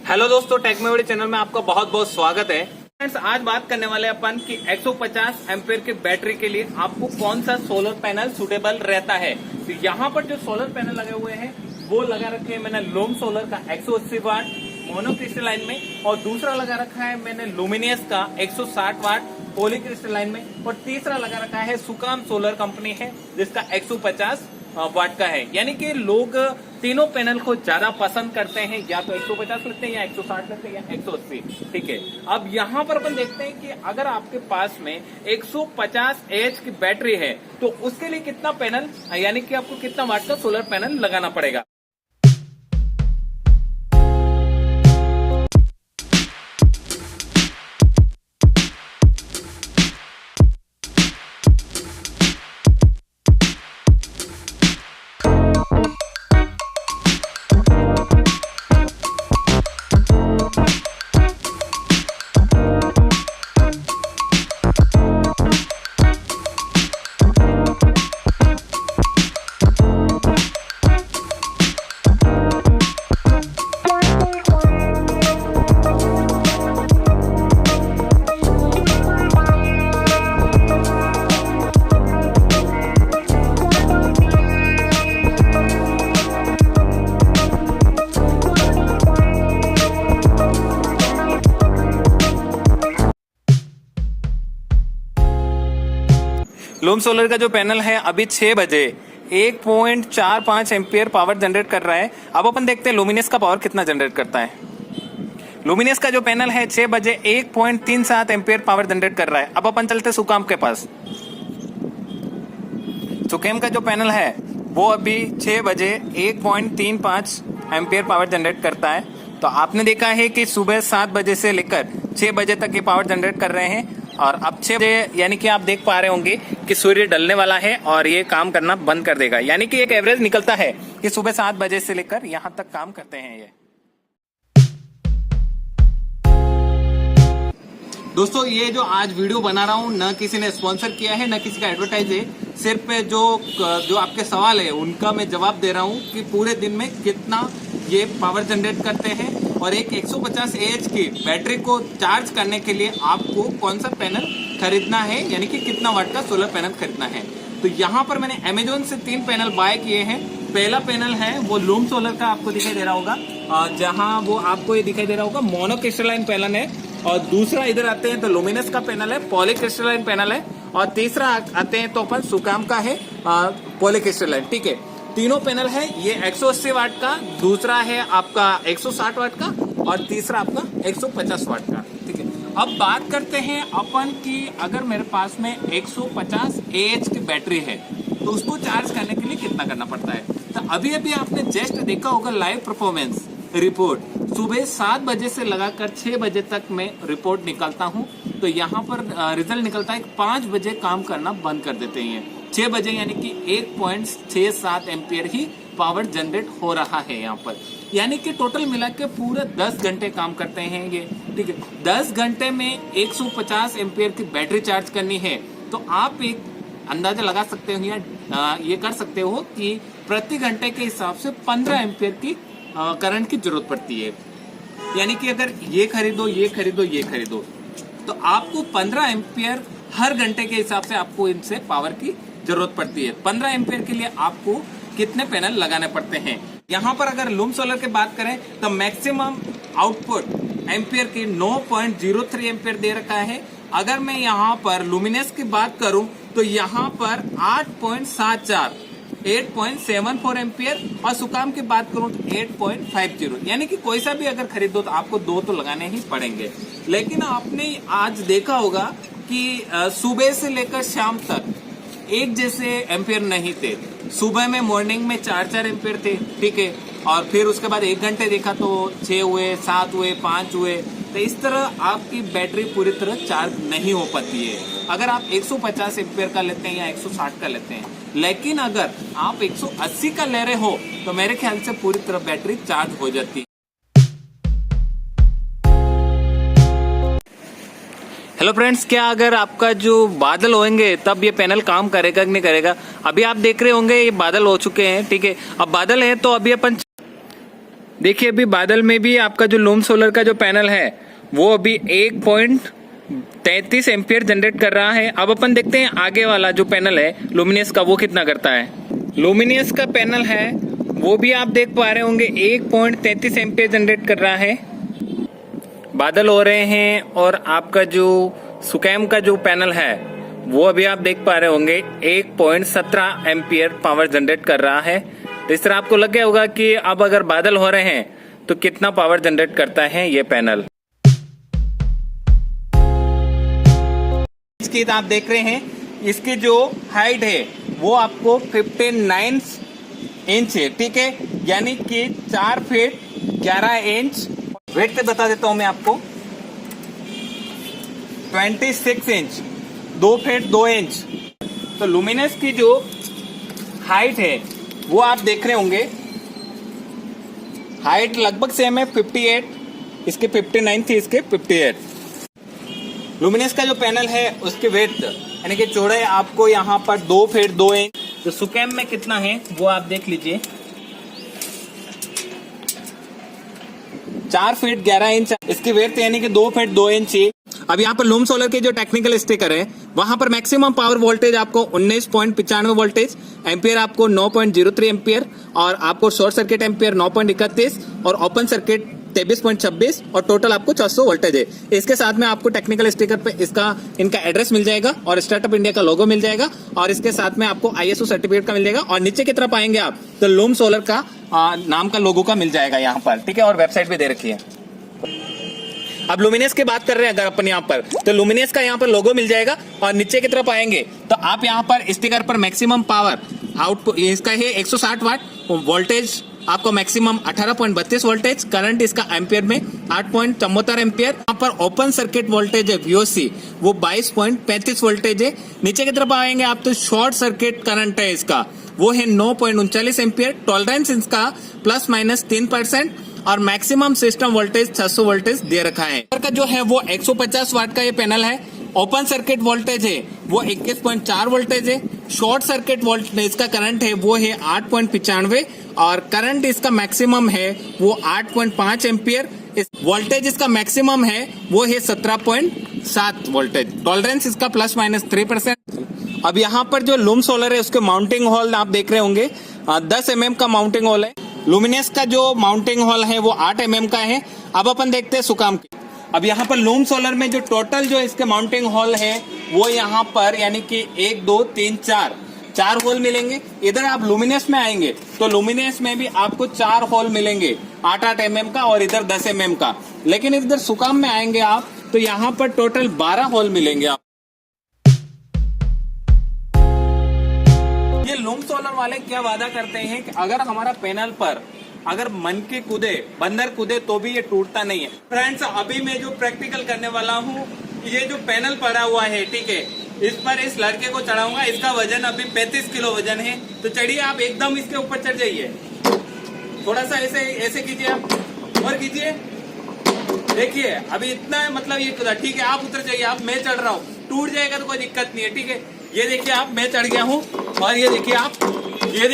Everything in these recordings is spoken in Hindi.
हेलो दोस्तों, टेक में बड़ी चैनल में आपका बहुत बहुत स्वागत है। फ्रेंड्स, आज बात करने वाले अपन की 150 एम्पेयर की बैटरी के लिए आपको कौन सा सोलर पैनल सुटेबल रहता है। तो यहाँ पर जो सोलर पैनल लगे हुए हैं वो लगा रखे हैं मैंने लूम सोलर का 180 वाट मोनोक्रिस्टलाइन में, और दूसरा लगा रखा है मैंने लुमिनियस का 160 वाट पॉलीक्रिस्टलाइन में, और तीसरा लगा रखा है सुकाम सोलर कंपनी है जिसका 150 वाट का है। यानी कि लोग तीनों पैनल को ज्यादा पसंद करते हैं, या तो 150 लेते हैं या 160 लेते हैं या 180। ठीक है, अब यहाँ पर अपन देखते हैं कि अगर आपके पास में 150 एच की बैटरी है तो उसके लिए कितना पैनल यानी कि आपको कितना वाट का सोलर पैनल लगाना पड़ेगा। लूम सोलर का जो पैनल है अभी 6 बजे 1.45 एम्पियर पावर जनरेट कर रहा है। अब अपन देखते हैं लुमिनियस का पावर कितना जनरेट करता है। लुमिनियस का जो पैनल है 6 बजे 1.37 एम्पियर पावर जनरेट कर रहा है। अब अपन चलते सुकाम के पास। सुकाम का जो पैनल है वो अभी 6 बजे 1.35 एम्पियर पावर जनरेट करता है। तो आपने देखा है कि सुबह 7 बजे से लेकर 6 बजे तक ये पावर जनरेट कर रहे हैं, और अब 6 बजे यानी कि आप देख पा रहे होंगे कि सूर्य ढलने वाला है और ये काम करना बंद कर देगा। यानी कि एक एवरेज निकलता है कि सुबह 7 बजे से लेकर यहाँ तक काम करते हैं ये। दोस्तों, ये जो आज वीडियो बना रहा हूँ न किसी ने स्पॉन्सर किया है न किसी का एडवर्टाइज है, सिर्फ जो आपके सवाल है उनका मैं जवाब दे रहा हूँ कि पूरे दिन में कितना ये पावर जनरेट करते हैं, और एक 150 एच की बैटरी को चार्ज करने के लिए आपको कौन सा पैनल खरीदना है, यानी कि कितना वाट का सोलर पैनल खरीदना है। तो यहाँ पर मैंने अमेजोन से 3 पैनल बाय किए हैं। पहला पैनल है वो लूम सोलर का, आपको दिखाई दे रहा होगा, जहाँ वो आपको ये दिखाई दे रहा होगा मोनोक्रिस्टलाइन पैनल है, और दूसरा इधर आते हैं तो लुमिनस का पैनल है, पॉलीक्रिस्टलाइन पैनल है, और तीसरा आते हैं तो अपन सुकाम का है पॉलीक्रिस्टलाइन। ठीक है, तीनों पैनल है, ये 180 वाट का, दूसरा है आपका 160 वाट का, और तीसरा आपका 150 वाट का। ठीक है, अब बात करते हैं अपन की अगर मेरे पास में 150 एच की बैटरी है तो उसको चार्ज करने के लिए कितना करना पड़ता है। तो अभी अभी आपने जस्ट देखा होगा लाइव परफॉर्मेंस रिपोर्ट, सुबह 7 बजे से लगाकर 6 बजे तक मैं रिपोर्ट निकालता हूं। तो यहाँ पर रिजल्ट निकलता है 5 बजे काम करना बंद कर देते हैं। 6 बजे यानी कि 1.67 एम्पियर ही पावर जनरेट हो रहा है यहाँ पर, यानी कि टोटल मिला के पूरे 10 घंटे काम करते हैं ये। ठीक है, 10 घंटे में 150 एम्पियर की बैटरी चार्ज करनी है, तो आप एक अंदाजा लगा सकते हो या ये कर सकते हो कि प्रति घंटे के हिसाब से 15 एम्पियर की करंट की जरूरत पड़ती है। यानी कि अगर ये खरीदो ये खरीदो ये खरीदो तो आपको 15 एम्पियर हर घंटे के हिसाब से आपको इनसे पावर की जरूरत पड़ती है। 15 एम्पियर के लिए आपको कितने पैनल लगाने पड़ते हैं। यहाँ पर अगर लूम सोलर की बात करें तो मैक्सिमम आउटपुट एम्पियर की 9.03 एम्पियर दे रखा है। अगर मैं यहाँ पर लुमिनस की बात करूं तो यहाँ पर 8.74 एम्पियर, और सुकाम की बात करूं तो 8.50, यानी कि कोई सा भी अगर खरीदो तो आपको 2 तो लगाने ही पड़ेंगे। लेकिन आपने आज देखा होगा कि सुबह से लेकर शाम तक एक जैसे एम्पियर नहीं थे। सुबह में मॉर्निंग में 4 एम्पियर थे, ठीक है, और फिर उसके बाद 1 घंटे देखा तो 6 हुए, 7 हुए, 5 हुए। तो इस तरह आपकी बैटरी पूरी तरह चार्ज नहीं हो पाती है अगर आप 150 एम्पियर का लेते हैं या 160 का लेते हैं। लेकिन अगर आप 180 का ले रहे हो तो मेरे ख्याल से पूरी तरह बैटरी चार्ज हो जाती है। हेलो फ्रेंड्स, क्या अगर आपका जो बादल होंगे तब ये पैनल काम करेगा कि नहीं करेगा। अभी आप देख रहे होंगे ये बादल हो चुके हैं, ठीक है। अब बादल है तो अभी अपन देखिए अभी बादल में भी आपका जो लूम सोलर का जो पैनल है वो अभी 1.33 एम्पियर जनरेट कर रहा है। अब अपन देखते हैं आगे वाला जो पैनल है लुमिनियस का वो कितना करता है। लुमिनियस का पैनल है वो भी आप देख पा रहे होंगे 1.33 एम्पियर जनरेट कर रहा है। बादल हो रहे हैं और आपका जो सुकैम का जो पैनल है वो अभी आप देख पा रहे होंगे 1.17 एम्पियर पावर जनरेट कर रहा है। तो इस तरह आपको लग गया होगा कि अब अगर बादल हो रहे हैं तो कितना पावर जनरेट करता है ये पैनल। इसकी आप देख रहे हैं इसकी जो हाइट है वो आपको 59 इंच है, ठीक है, यानी कि 4 फीट 11 इंच। वेट से बता देता हूं मैं आपको 26 इंच 2 फीट 2 इंच। तो लुमिनस की जो हाइट है वो आप देख रहे होंगे, हाइट लगभग सेम है 58, इसके 59 थी, इसके 58। लुमिनस का जो पैनल है उसके वेट यानी कि चौड़ाई आपको यहाँ पर 2 फीट 2 इंच। तो सुकैम में कितना है वो आप देख लीजिए 4 फीट 11 इंच इसकी वेट यानी कि 2 फीट 2 इंच। अब यहाँ पर लूम सोलर के जो टेक्निकल स्टिकर है वहां पर मैक्सिमम पावर वोल्टेज आपको 19.95 वोल्टेज, एम्पियर आपको 9.03 एम्पियर, और आपको शॉर्ट सर्किट एम्पियर 9.31 और ओपन सर्किट 23.26 और टोटल आपको 400 वोल्टेज है। इसके साथ में आपको टेक्निकल स्टिकर पे इनका एड्रेस मिल जाएगा और स्टार्टअप इंडिया का लोगो मिल जाएगा और इसके साथ में आपको ISO सर्टिफिकेट का मिल जाएगा और नीचे की तरफ आएंगे आप तो लूम सोलर का नाम का लोगो का मिल जाएगा यहाँ पर, ठीक है, और वेबसाइट भी दे रखी है। अब लुमिनियस की बात कर रहे हैं अगर अपन यहाँ पर तो लुमिनियस का यहाँ पर लोगो मिल जाएगा और नीचे की तरफ आएंगे तो आप यहाँ पर स्टिकर पर मैक्सिमम पावर आउटपुट इसका है 160 वाट, वोल्टेज आपको मैक्सिमम 18.32 वोल्टेज, करंट इसका एम्पियर में 8.74 एम्पियर। यहाँ पर ओपन सर्किट वोल्टेज है VOC वो 22.35 वोल्टेज है। नीचे की तरफ आएंगे आप तो शॉर्ट सर्किट करंट है इसका वो है 9.39 एम्पियर, टॉलरेंस इसका ±3% और मैक्सिमम सिस्टम वोल्टेज 600 वोल्टेज दे रखा है। का जो है वो 150 वाट का ये पैनल है। ओपन सर्किट वोल्टेज है वो 21.4 वोल्टेज है। शॉर्ट सर्किट वोल्टेज इसका करंट है वो है 8.95 और करंट इसका मैक्सिमम है वो 8.5 एम्पियर। वोल्टेज इसका मैक्सिमम है वो है 17.7 वोल्टेज, टॉलरेंस इसका ±3%। अब यहाँ पर जो लूम सोलर है उसके माउंटिंग होल आप देख रहे होंगे 10 mm का माउंटिंग होल है। लुमिनियस का जो माउंटिंग होल है वो 8 mm का है। अब अपन देखते हैं सुकाम की। अब यहाँ पर लूम सोलर में जो टोटल जो इसके माउंटिंग होल है वो यहाँ पर यानी कि 1 2 3 4 होल मिलेंगे। इधर आप लुमिनियस में आएंगे तो लुमिनियस में भी आपको 4 होल मिलेंगे 8 mm का और इधर 10 mm का। लेकिन इधर सुकाम में आएंगे आप तो यहाँ पर टोटल 12 होल मिलेंगे आप। ये लूम सोलर वाले क्या वादा करते हैं कि अगर हमारा पैनल पर अगर मन की कूदे बंदर कूदे तो भी ये टूटता नहीं है। फ्रेंड्स अभी मैं जो प्रैक्टिकल करने वाला हूँ ये जो पैनल पड़ा हुआ है, ठीक है, इस पर इस लड़के को चढ़ाऊंगा। इसका वजन अभी 35 किलो वजन है। तो चढ़िए आप एकदम इसके ऊपर चढ़ जाइए, थोड़ा सा ऐसे ऐसे कीजिए, आप और कीजिए। देखिए अभी इतना मतलब ये कूदा, ठीक है, आप उतर जाइए। आप मैं चढ़ रहा हूँ, टूट जाएगा तो कोई दिक्कत नहीं है, ठीक है। ये देखिए आप मैं चढ़ गया हूँ और ये देखिए आप ये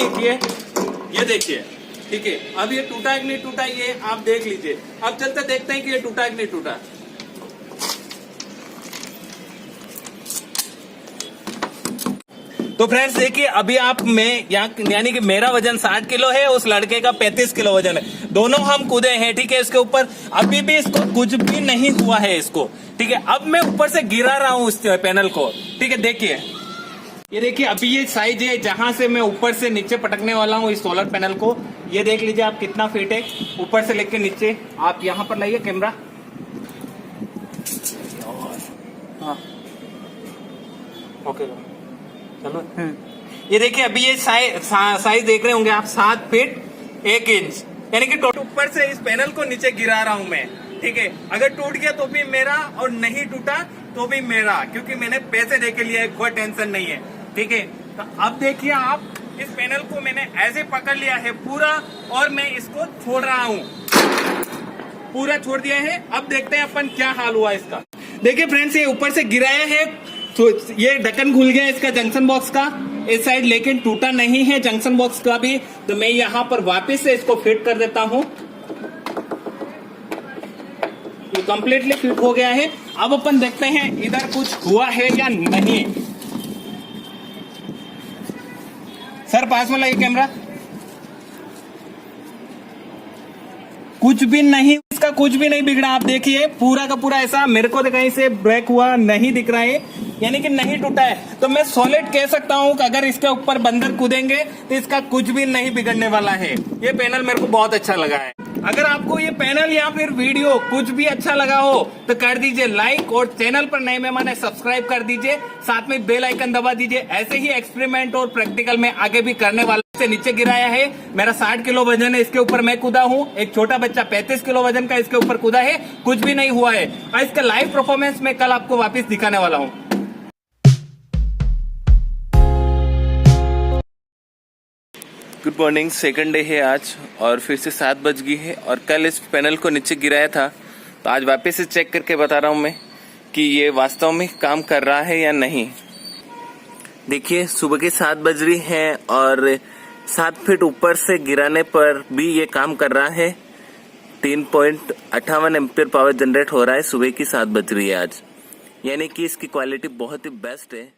देखिए, ठीक है। अब ये टूटा कि नहीं टूटा ये आप देख लीजिए। अब चलते देखते हैं कि ये टूटा कि नहीं टूटा। तो फ्रेंड्स देखिए अभी आप मैं यानी कि मेरा वजन 60 किलो है, उस लड़के का 35 किलो वजन है। दोनों हम कूदे हैं, ठीक है, इसके ऊपर अभी भी इसको कुछ भी नहीं हुआ है इसको, ठीक है। अब मैं ऊपर से गिरा रहा हूँ इस पैनल को, ठीक है। देखिए ये देखिए अभी ये साइज है जहां से मैं ऊपर से नीचे पटकने वाला हूँ इस सोलर पैनल को। ये देख लीजिए आप कितना फीट है ऊपर से लेके नीचे। आप यहाँ पर लाइए कैमरा, हाँ ओके चलो। ये देखिए अभी ये साइज देख रहे होंगे आप 7 फीट 1 इंच, यानी कि ऊपर से इस पैनल को नीचे गिरा रहा हूं मैं, ठीक है। अगर टूट गया तो भी मेरा और नहीं टूटा तो भी मेरा, क्योंकि मैंने पैसे दे के लिए, कोई टेंशन नहीं है, ठीक है। तो अब देखिए आप इस पैनल को मैंने ऐसे पकड़ लिया है पूरा और मैं इसको छोड़ रहा हूँ, पूरा छोड़ दिया है। अब देखते हैं अपन क्या हाल हुआ इसका। देखिए फ्रेंड्स ये ऊपर से गिराया है तो ये ढक्कन खुल गया इसका जंक्शन बॉक्स का इस साइड, लेकिन टूटा नहीं है जंक्शन बॉक्स का भी। तो मैं यहाँ पर वापस से इसको फिट कर देता हूँ। ये कंप्लीटली फिट हो गया है। अब अपन देखते हैं इधर कुछ हुआ है या नहीं। सर पास में लाइए कैमरा। कुछ भी नहीं, इसका कुछ भी नहीं बिगड़ा। आप देखिए पूरा का पूरा ऐसा, मेरे को कहीं से ब्रेक हुआ नहीं दिख रहा है, यानी कि नहीं टूटा है। तो मैं सॉलिड कह सकता हूं कि अगर इसके ऊपर बंदर कूदेंगे तो इसका कुछ भी नहीं बिगड़ने वाला है। ये पैनल मेरे को बहुत अच्छा लगा है। अगर आपको ये पैनल या फिर वीडियो कुछ भी अच्छा लगा हो तो कर दीजिए लाइक, और चैनल पर नए मेहमान है सब्सक्राइब कर दीजिए, साथ में बेल आइकन दबा दीजिए। ऐसे ही एक्सपेरिमेंट और प्रैक्टिकल में आगे भी करने वाला। से नीचे गिराया है, मेरा 60 किलो वजन है, इसके ऊपर मैं कूदा हूं। एक छोटा बच्चा 35 किलो वजन का इसके ऊपर कूदा है, कुछ भी नहीं हुआ है। और इसका लाइव परफॉर्मेंस मैं कल आपको वापस दिखाने वाला हूं। Good morning. सेकंड डे है आज और फिर से 7 बज गई है। और कल इस पैनल को नीचे गिराया था, तो आज वापस से चेक करके बता रहा हूं मैं कि ये वास्तव में काम कर रहा है या नहीं। देखिए सुबह के 7 बज रही है और 7 फीट ऊपर से गिराने पर भी ये काम कर रहा है। 3.58 एम्पियर पावर जनरेट हो रहा है। सुबह की 7 बज रही है आज, यानी कि इसकी क्वालिटी बहुत ही बेस्ट है।